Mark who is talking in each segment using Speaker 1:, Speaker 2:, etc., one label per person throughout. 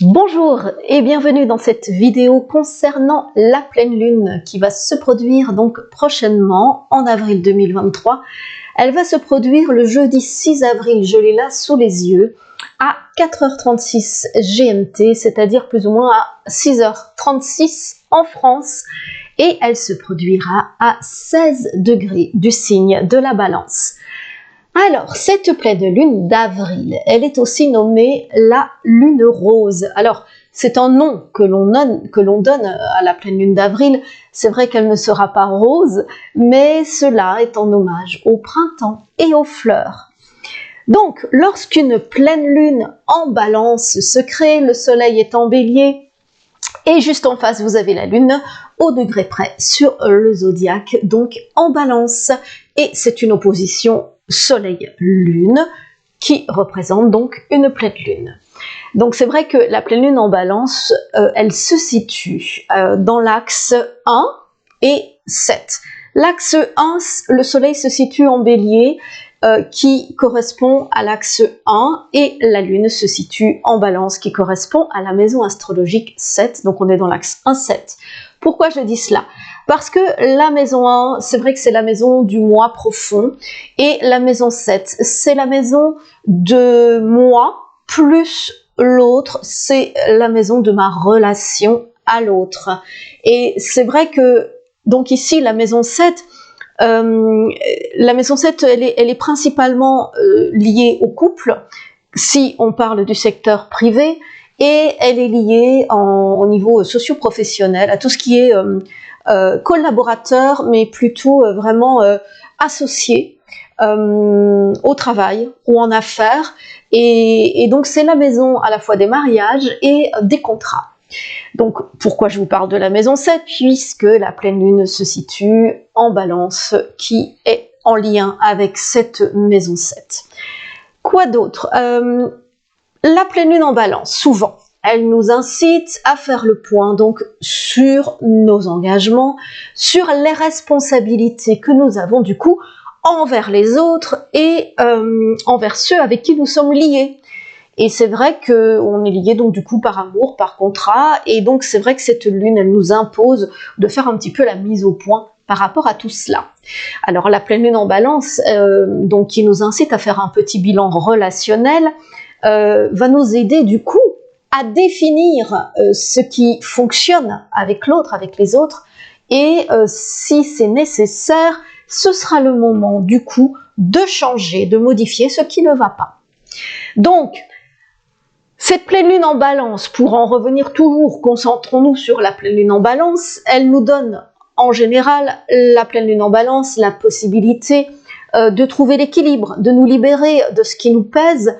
Speaker 1: Bonjour et bienvenue dans cette vidéo concernant la pleine lune qui va se produire donc prochainement en avril 2023. Elle va se produire le jeudi 6 avril, je l'ai là sous les yeux, à 4h36 GMT, c'est-à-dire plus ou moins à 6h36 en France, et elle se produira à 16 degrés du signe de la Balance. Alors, cette pleine lune d'avril, elle est aussi nommée la lune rose. Alors, c'est un nom que l'on donne à la pleine lune d'avril. C'est vrai qu'elle ne sera pas rose, mais cela est en hommage au printemps et aux fleurs. Donc, lorsqu'une pleine lune en Balance se crée, le soleil est en bélier, et juste en face, vous avez la lune au degré près sur le zodiaque, donc en Balance. Et c'est une opposition Soleil-Lune qui représente donc une pleine lune. Donc c'est vrai que la pleine lune en Balance, elle se situe dans l'axe 1 et 7. L'axe 1, le soleil se situe en bélier, qui correspond à l'axe 1, et la lune se situe en Balance qui correspond à la maison astrologique 7, donc on est dans l'axe 1-7. Pourquoi je dis cela? Parce que la maison 1, c'est vrai que c'est la maison du moi profond, et la maison 7, c'est la maison de moi, plus l'autre, c'est la maison de ma relation à l'autre. Et c'est vrai que, donc ici, la maison 7, elle est principalement liée au couple, si on parle du secteur privé, et elle est liée au niveau socio-professionnel, à tout ce qui est collaborateur, mais plutôt vraiment associé au travail ou en affaires, et donc c'est la maison à la fois des mariages et des contrats. Donc pourquoi je vous parle de la maison 7? Puisque la pleine lune se situe en Balance, qui est en lien avec cette maison 7. Quoi d'autre? La pleine lune en Balance, souvent, elle nous incite à faire le point donc sur nos engagements, sur les responsabilités que nous avons du coup envers les autres et envers ceux avec qui nous sommes liés. Et c'est vrai qu'on est lié donc du coup par amour, par contrat, et donc c'est vrai que cette lune, elle nous impose de faire un petit peu la mise au point par rapport à tout cela. Alors la pleine lune en Balance, donc qui nous incite à faire un petit bilan relationnel, va nous aider du coup à définir ce qui fonctionne avec l'autre, avec les autres, et si c'est nécessaire, ce sera le moment du coup de changer, de modifier ce qui ne va pas. Donc, cette pleine lune en Balance, pour en revenir toujours, concentrons-nous sur la pleine lune en Balance, elle nous donne en général, la pleine lune en Balance, la possibilité de trouver l'équilibre, de nous libérer de ce qui nous pèse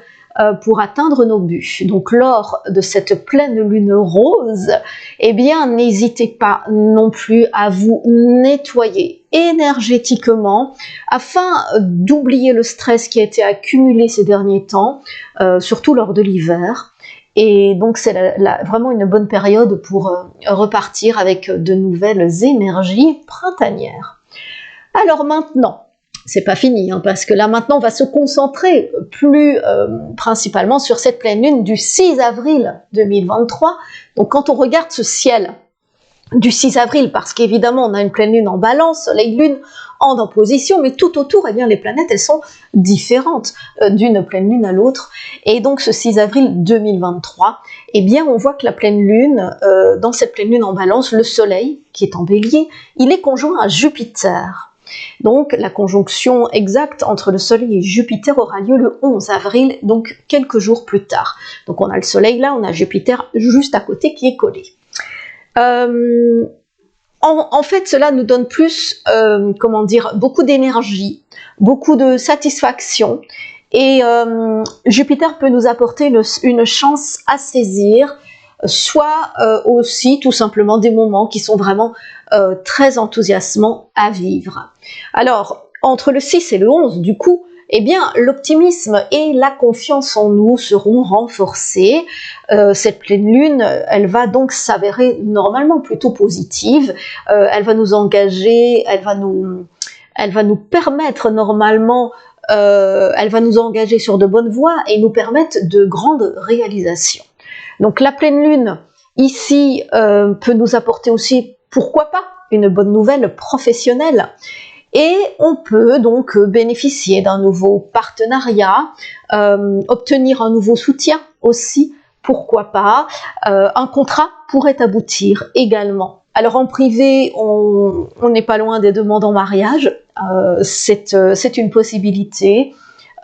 Speaker 1: pour atteindre nos buts. Donc lors de cette pleine lune rose, eh bien n'hésitez pas non plus à vous nettoyer énergétiquement afin d'oublier le stress qui a été accumulé ces derniers temps, surtout lors de l'hiver. Et donc c'est vraiment une bonne période pour repartir avec de nouvelles énergies printanières. Alors maintenant, c'est pas fini, hein, parce que là maintenant on va se concentrer plus principalement sur cette pleine lune du 6 avril 2023. Donc quand on regarde ce ciel du 6 avril, parce qu'évidemment on a une pleine lune en Balance, soleil-lune en opposition, mais tout autour, eh bien, les planètes elles sont différentes d'une pleine lune à l'autre, et donc ce 6 avril 2023, eh bien on voit que la pleine lune, dans cette pleine lune en Balance, le soleil qui est en bélier, il est conjoint à Jupiter. Donc la conjonction exacte entre le soleil et Jupiter aura lieu le 11 avril, donc quelques jours plus tard. Donc on a le soleil là, on a Jupiter juste à côté qui est collé. En fait, cela nous donne plus, comment dire, beaucoup d'énergie, beaucoup de satisfaction, et Jupiter peut nous apporter une chance à saisir, soit aussi tout simplement des moments qui sont vraiment très enthousiasmants à vivre. Alors, entre le 6 et le 11, du coup, eh bien, l'optimisme et la confiance en nous seront renforcés. Cette pleine lune, elle va donc s'avérer normalement plutôt positive. Elle va nous engager, elle va nous permettre normalement, elle va nous engager sur de bonnes voies et nous permettre de grandes réalisations. Donc la pleine lune, ici, peut nous apporter aussi, pourquoi pas, une bonne nouvelle professionnelle. Et on peut donc bénéficier d'un nouveau partenariat, obtenir un nouveau soutien aussi, pourquoi pas. Un contrat pourrait aboutir également. Alors en privé, on n'est pas loin des demandes en mariage, c'est une possibilité.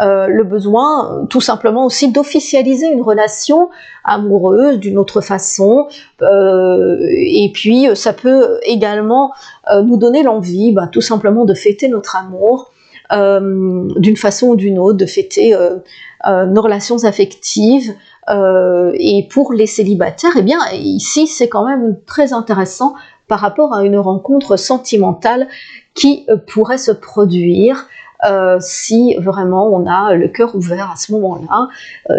Speaker 1: Le besoin tout simplement aussi d'officialiser une relation amoureuse d'une autre façon, et puis ça peut également nous donner l'envie tout simplement de fêter notre amour d'une façon ou d'une autre, de fêter nos relations affectives. Et pour les célibataires, eh bien ici c'est quand même très intéressant par rapport à une rencontre sentimentale qui pourrait se produire. Si vraiment on a le cœur ouvert à ce moment-là,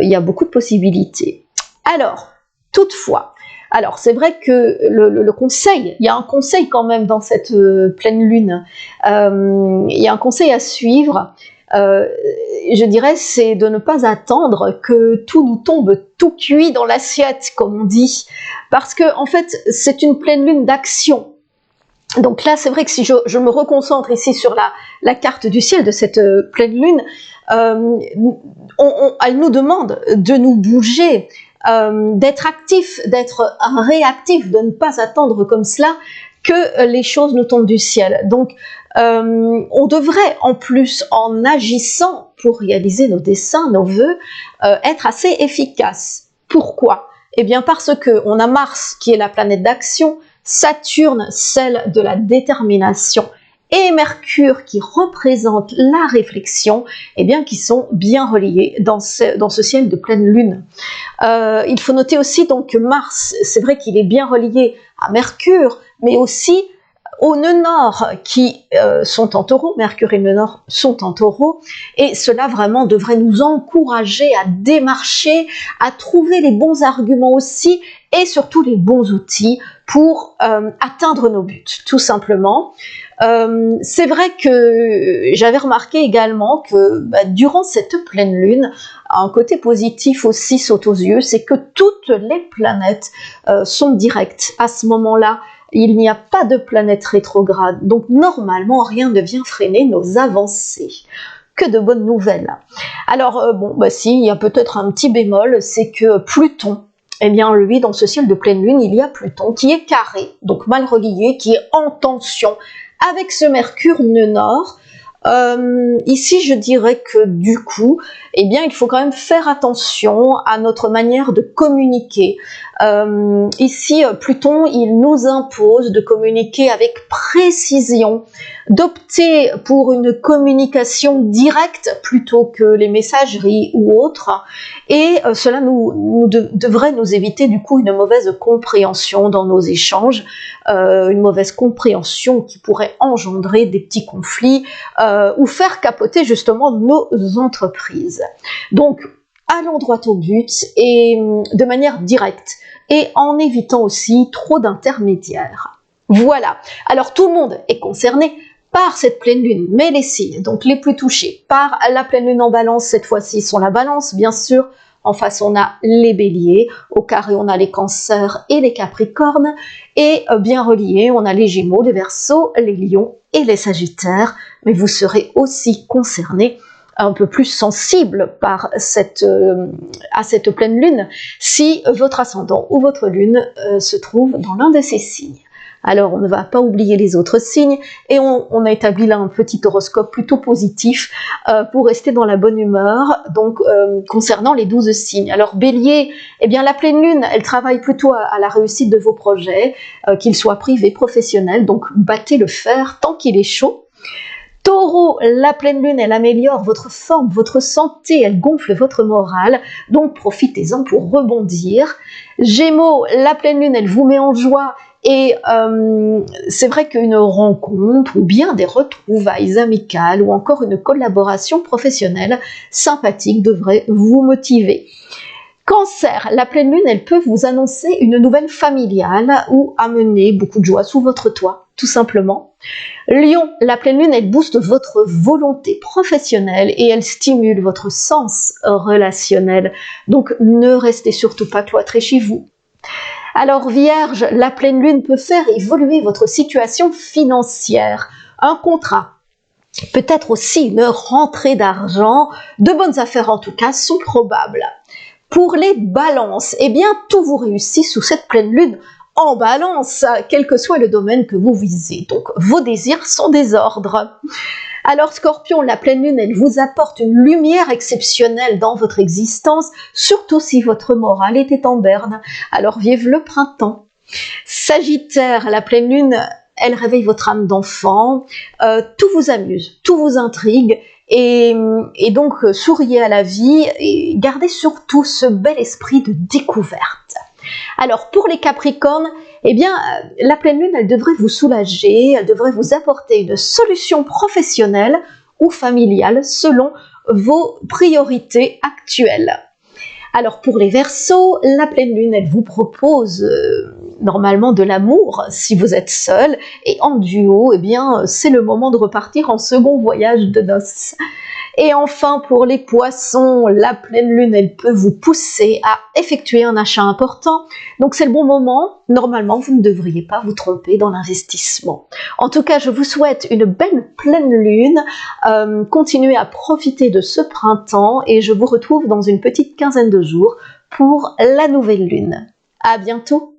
Speaker 1: il y a beaucoup de possibilités. Alors, toutefois, alors c'est vrai que le conseil, il y a un conseil quand même dans cette pleine lune, il y a un conseil à suivre, je dirais, c'est de ne pas attendre que tout nous tombe tout cuit dans l'assiette, comme on dit, parce que en fait c'est une pleine lune d'action. Donc là, c'est vrai que si je me reconcentre ici sur la carte du ciel de cette pleine lune, elle nous demande de nous bouger, d'être actif, d'être réactif, de ne pas attendre comme cela que les choses nous tombent du ciel. Donc, on devrait, en plus, en agissant pour réaliser nos desseins, nos vœux, être assez efficace. Pourquoi? Eh bien parce qu'on a Mars qui est la planète d'action, Saturne, celle de la détermination, et Mercure qui représente la réflexion, eh bien qui sont bien reliés dans ce ciel de pleine lune. Il faut noter aussi donc que Mars, c'est vrai qu'il est bien relié à Mercure, mais aussi aux nœuds nord qui sont en taureau, Mercure et le nœud nord sont en taureau, et cela vraiment devrait nous encourager à démarcher, à trouver les bons arguments aussi, et surtout les bons outils pour atteindre nos buts, tout simplement. C'est vrai que j'avais remarqué également que durant cette pleine lune, un côté positif aussi saute aux yeux, c'est que toutes les planètes sont directes à ce moment-là. Il n'y a pas de planète rétrograde, donc normalement rien ne vient freiner nos avancées. Que de bonnes nouvelles. Alors si, il y a peut-être un petit bémol, c'est que Pluton, eh bien lui, dans ce ciel de pleine lune, il y a Pluton qui est carré, donc mal relié, qui est en tension avec ce Mercure nœud nord. Ici, je dirais que du coup, eh bien, il faut quand même faire attention à notre manière de communiquer. Ici, Pluton, il nous impose de communiquer avec précision, d'opter pour une communication directe plutôt que les messageries ou autres, et cela devrait nous éviter du coup une mauvaise compréhension dans nos échanges, une mauvaise compréhension qui pourrait engendrer des petits conflits ou faire capoter justement nos entreprises. Donc, allons droit au but et de manière directe, et en évitant aussi trop d'intermédiaires. Voilà, alors tout le monde est concerné par cette pleine lune, mais les signes, donc les plus touchés par la pleine lune en balance, cette fois-ci sont la balance, bien sûr. En face, on a les béliers, au carré, on a les cancers et les capricornes, et bien reliés, on a les gémeaux, les verseaux, les lions et les sagittaires, mais vous serez aussi concernés, un peu plus sensible à cette pleine lune si votre ascendant ou votre lune se trouve dans l'un de ces signes. Alors on ne va pas oublier les autres signes et on a établi là un petit horoscope plutôt positif pour rester dans la bonne humeur, donc concernant les 12 signes. Alors Bélier, eh bien la pleine lune, elle travaille plutôt à la réussite de vos projets, qu'ils soient privés, professionnels, donc battez le fer tant qu'il est chaud. Taureau, la pleine lune, elle améliore votre forme, votre santé, elle gonfle votre morale, donc profitez-en pour rebondir. Gémeaux, la pleine lune, elle vous met en joie, et c'est vrai qu'une rencontre ou bien des retrouvailles amicales ou encore une collaboration professionnelle sympathique devrait vous motiver. Cancer, la pleine lune, elle peut vous annoncer une nouvelle familiale ou amener beaucoup de joie sous votre toit. tout simplement. Lion, la pleine lune, elle booste votre volonté professionnelle et elle stimule votre sens relationnel. Donc ne restez surtout pas cloîtrés chez vous. Alors Vierge, la pleine lune peut faire évoluer votre situation financière. Un contrat, peut-être aussi une rentrée d'argent, de bonnes affaires en tout cas, sont probables. Pour les balances, eh bien tout vous réussit sous cette pleine lune en balance, quel que soit le domaine que vous visez. Donc vos désirs sont des ordres. Alors Scorpion, la pleine lune, elle vous apporte une lumière exceptionnelle dans votre existence, surtout si votre morale était en berne. Alors vive le printemps. Sagittaire, la pleine lune, elle réveille votre âme d'enfant, tout vous amuse, tout vous intrigue, et donc souriez à la vie et gardez surtout ce bel esprit de découverte. Alors pour les Capricornes, eh bien la pleine lune, elle devrait vous soulager, elle devrait vous apporter une solution professionnelle ou familiale selon vos priorités actuelles. Alors pour les Verseaux, la pleine lune, elle vous propose normalement de l'amour si vous êtes seul, et en duo, eh bien c'est le moment de repartir en second voyage de noces. Et enfin pour les Poissons, la pleine lune, elle peut vous pousser à effectuer un achat important, donc c'est le bon moment. Normalement vous ne devriez pas vous tromper dans l'investissement. En tout cas, je vous souhaite une belle pleine lune, continuez à profiter de ce printemps et je vous retrouve dans une petite quinzaine de jours pour la nouvelle lune. À bientôt.